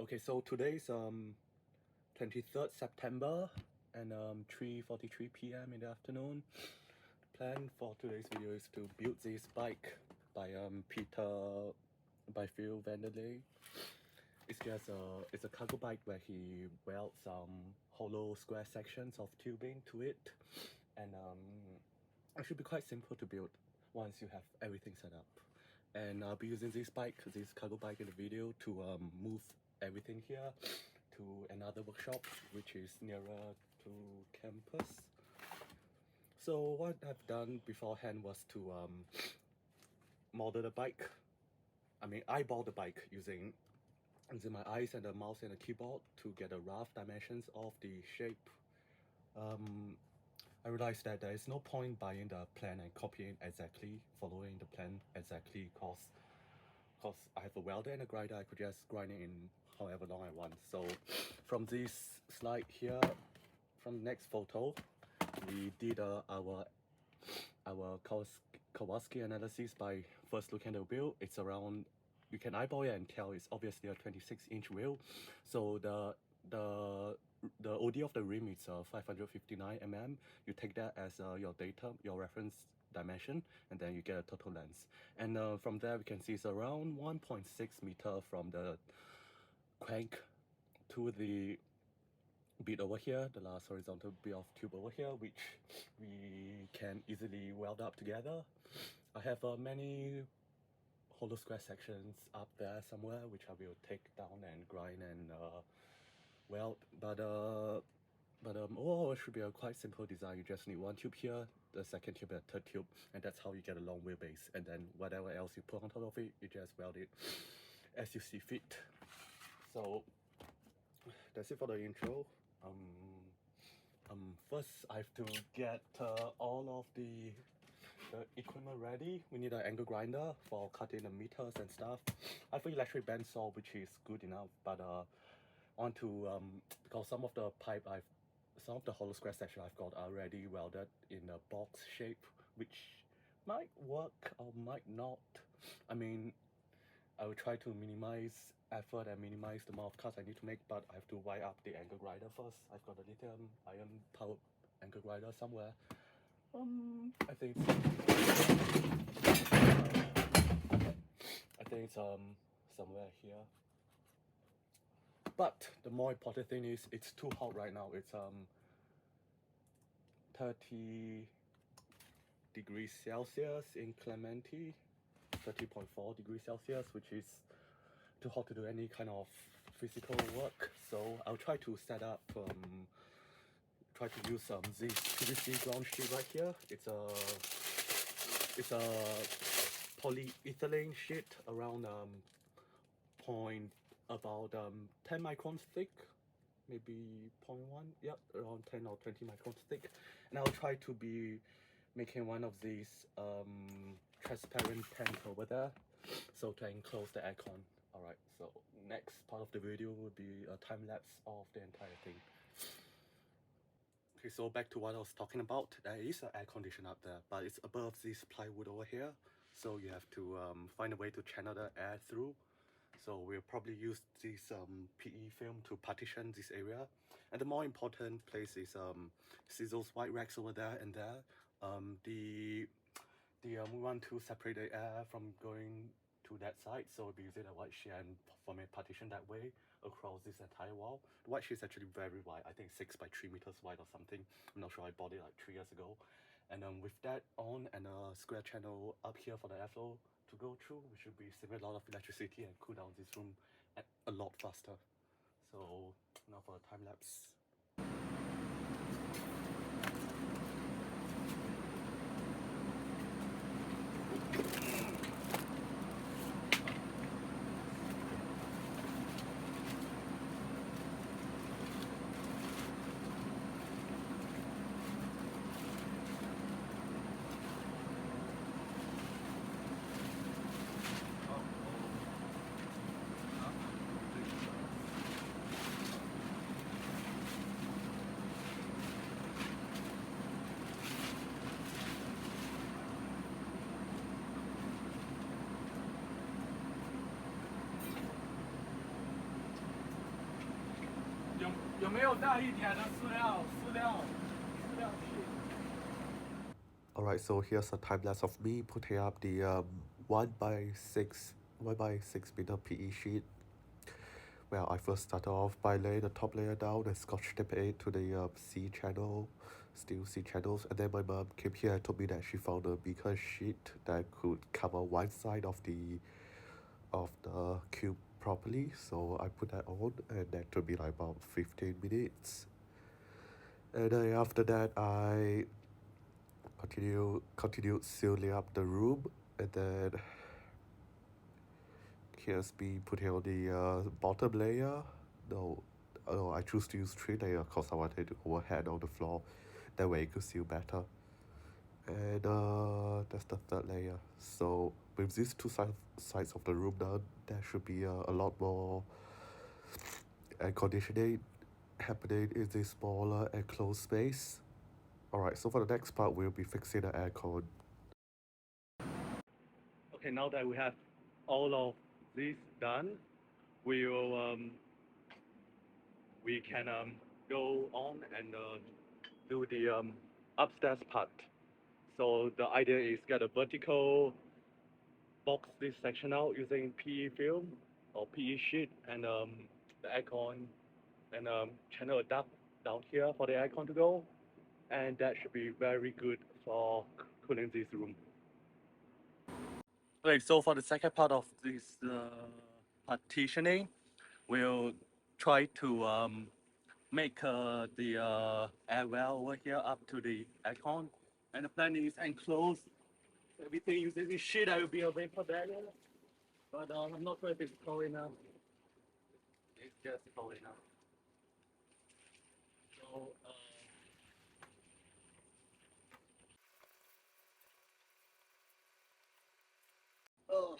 Okay, so today's 23rd September and 3:43 p.m. in the afternoon. The plan for today's video is to build this bike by Phil Vanderlei. It's just it's a cargo bike where he welds some hollow square sections of tubing to it, and it should be quite simple to build once you have everything set up. And I'll be using this cargo bike in the video to move everything here to another workshop which is nearer to campus. So what I've done beforehand was to model the bike. Eyeball the bike using my eyes and the mouse and the keyboard to get a rough dimensions of the shape. I realized that there is no point buying the plan and copying exactly, following the plan exactly, cause I have a welder and a grinder. I could just grind it in however long I want. So from this slide here, from the next photo, we did our Kawasaki analysis by first looking at the wheel. It's around, you can eyeball it and tell it's obviously a 26-inch wheel. So the OD of the rim is 559 mm. You take that as your data, your reference dimension, and then you get a total length. And from there we can see it's around 1.6 meter from the crank to the bit over here, the last horizontal bit of tube over here, which we can easily weld up together. I have many hollow square sections up there somewhere which I will take down and grind and weld, but overall it should be a quite simple design. You just need one tube here, the second tube, and the third tube, and that's how you get a long wheelbase. And then whatever else you put on top of it, you just weld it as you see fit. So that's it for the intro. First I have to get all of the equipment ready. We need an angle grinder for cutting the meters and stuff. I have an electric bandsaw, which is good enough, but because some of the hollow square section I've got are already welded in a box shape, which might work or might not. I will try to minimize effort and minimize the amount of cuts I need to make, but I have to wire up the angle grinder first. I've got a lithium ion powered angle grinder somewhere. I think it's somewhere here. But the more important thing is it's too hot right now. It's 30 degrees Celsius in Clementi, 30.4 degrees Celsius, which is too hot to do any kind of physical work. So I'll try to set up, try to use this PVC ground sheet right here. It's a polyethylene sheet around about 10 microns thick, maybe 0.1, yep, around 10 or 20 microns thick. And I'll try to be making one of these transparent tents over there, so to enclose the aircon. Alright, so next part of the video will be a time lapse of the entire thing. Okay, so back to what I was talking about. There is an air conditioner up there, but it's above this plywood over here, so you have to find a way to channel the air through. So we'll probably use this PE film to partition this area. And the more important place is see those white racks over there and there. We want to separate the air from going to that side, so we'll be using a white sheet and form a partition that way across this entire wall. The white sheet is actually very wide, I think 6 by 3 meters wide or something. I'm not sure, I bought it like 3 years ago. And with that on and a square channel up here for the airflow to go through, we should be saving a lot of electricity and cool down this room a lot faster. So now for the time lapse. Alright, so here's a time lapse of me putting up the 1 by 6 meter PE sheet. Well, I first started off by laying the top layer down and scotch tape it to the C channel, steel C channels, and then my mom came here and told me that she found a bigger sheet that could cover one side of the cube properly. So I put that on, and that took me like about 15 minutes. And then after that, I continued sealing up the room, and then here's me putting on the bottom layer. No, I choose to use 3 layer because I wanted to overhead on the floor. That way it could seal better. And that's the third layer. So with these two sides of the room done, there should be a lot more air conditioning happening in this smaller enclosed space. Alright, so for the next part, we'll be fixing the aircon. Okay, now that we have all of this done, we can go on and do the upstairs part. So the idea is get a vertical box this section out using PE film or PE sheet and the aircon and channel a duct down here for the aircon to go, and that should be very good for cooling this room. Okay, so for the second part of this partitioning, we'll try to make the air well over here up to the aircon, and the plan is enclose everything using this sheet. I will be a vapor barrier, but I'm not sure if it's tall enough. It's just tall enough. So oh,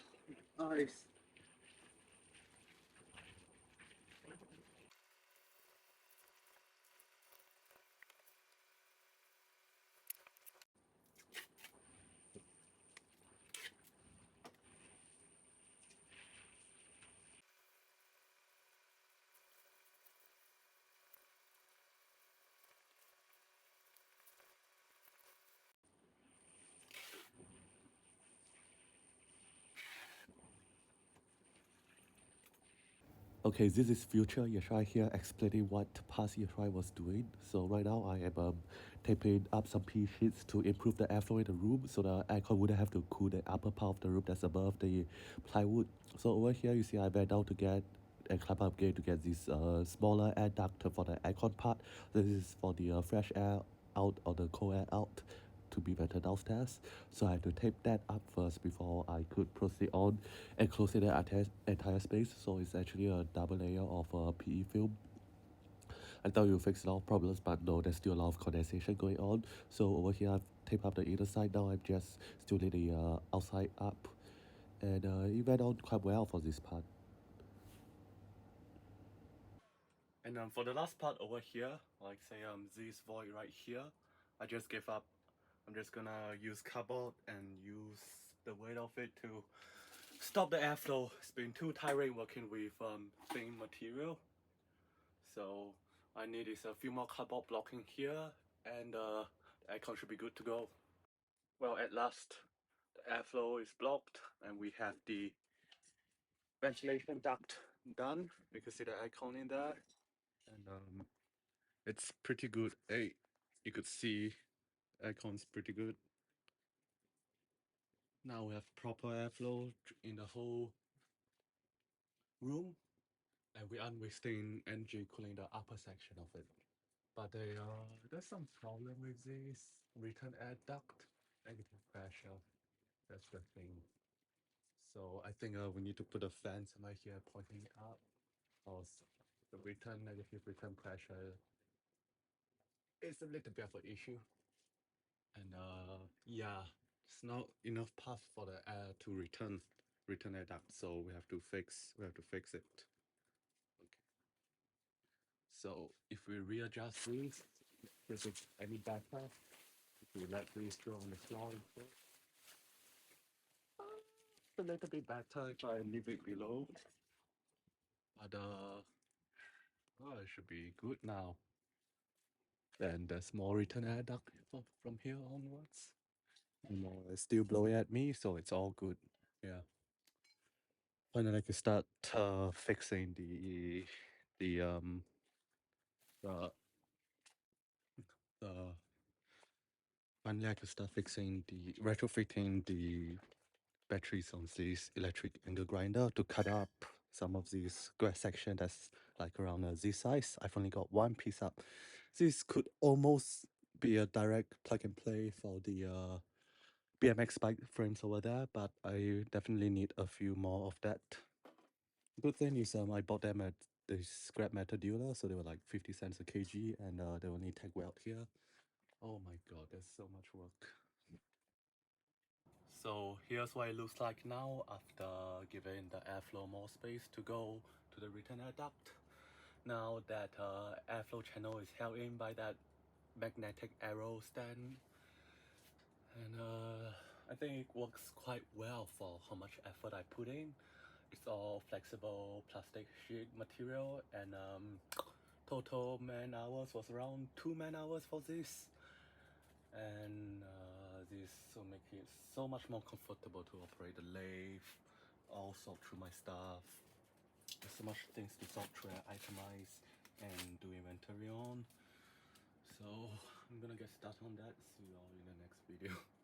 nice. Okay, this is future Yashai here explaining what past Yashai was doing. So right now I am taping up some P sheets to improve the airflow in the room so the aircon wouldn't have to cool the upper part of the room that's above the plywood. So over here you see I went down to get and climb up again to get this smaller air duct for the aircon part. This is for the fresh air out or the cold air out to be better downstairs. So I had to tape that up first before I could proceed on and closing the entire space. So it's actually a double layer of PE film. I thought you fix a lot of problems, but no, there's still a lot of condensation going on. So over here I've taped up the inner side. Now I'm just still need the outside up, and it went on quite well for this part. And for the last part over here, like say this void right here, I just gave up. I'm just gonna use cardboard and use the weight of it to stop the airflow. It's been too tiring working with thin material. So I need is a few more cardboard blocking here, and the aircon should be good to go. Well, at last, the airflow is blocked, and we have the ventilation duct done. You can see the aircon in there, and it's pretty good. Hey, you could see aircon's pretty good. Now we have proper airflow in the whole room, and we aren't wasting energy cooling the upper section of it. But there's some problem with this return air duct, negative pressure. That's the thing. So I think we need to put a fan somewhere here pointing it up, or the negative return pressure is a little bit of an issue. And yeah, it's not enough path for the air to return air duct, so we have to fix it. Okay. So if we readjust these, is it any better? If we let these go on the floor instead, it's a little bit better if I leave it below. But Oh, it should be good now. And there's more return air duct from here onwards. It's still blowing at me, so it's all good. Yeah. Finally, I can start fixing the the the. Finally, I can start fixing the retrofitting the batteries on this electric angle grinder to cut up some of these grass section that's like around this size. I've only got one piece up. This could almost be a direct plug and play for the BMX bike frames over there, but I definitely need a few more of that. Good thing is I bought them at the scrap metal dealer, so they were like 50 cents a kg, and they only tag weld here. Oh my god, there's so much work. So here's what it looks like now after giving the airflow more space to go to the return air duct. Now that airflow channel is held in by that magnetic arrow stand, and I think it works quite well for how much effort I put in. It's all flexible plastic sheet material, and total man hours was around 2 man hours for this. And this will make it so much more comfortable to operate the lathe, all sort through my stuff. There's so much things to sort through, itemize, and do inventory on. So I'm gonna get started on that. See you all in the next video.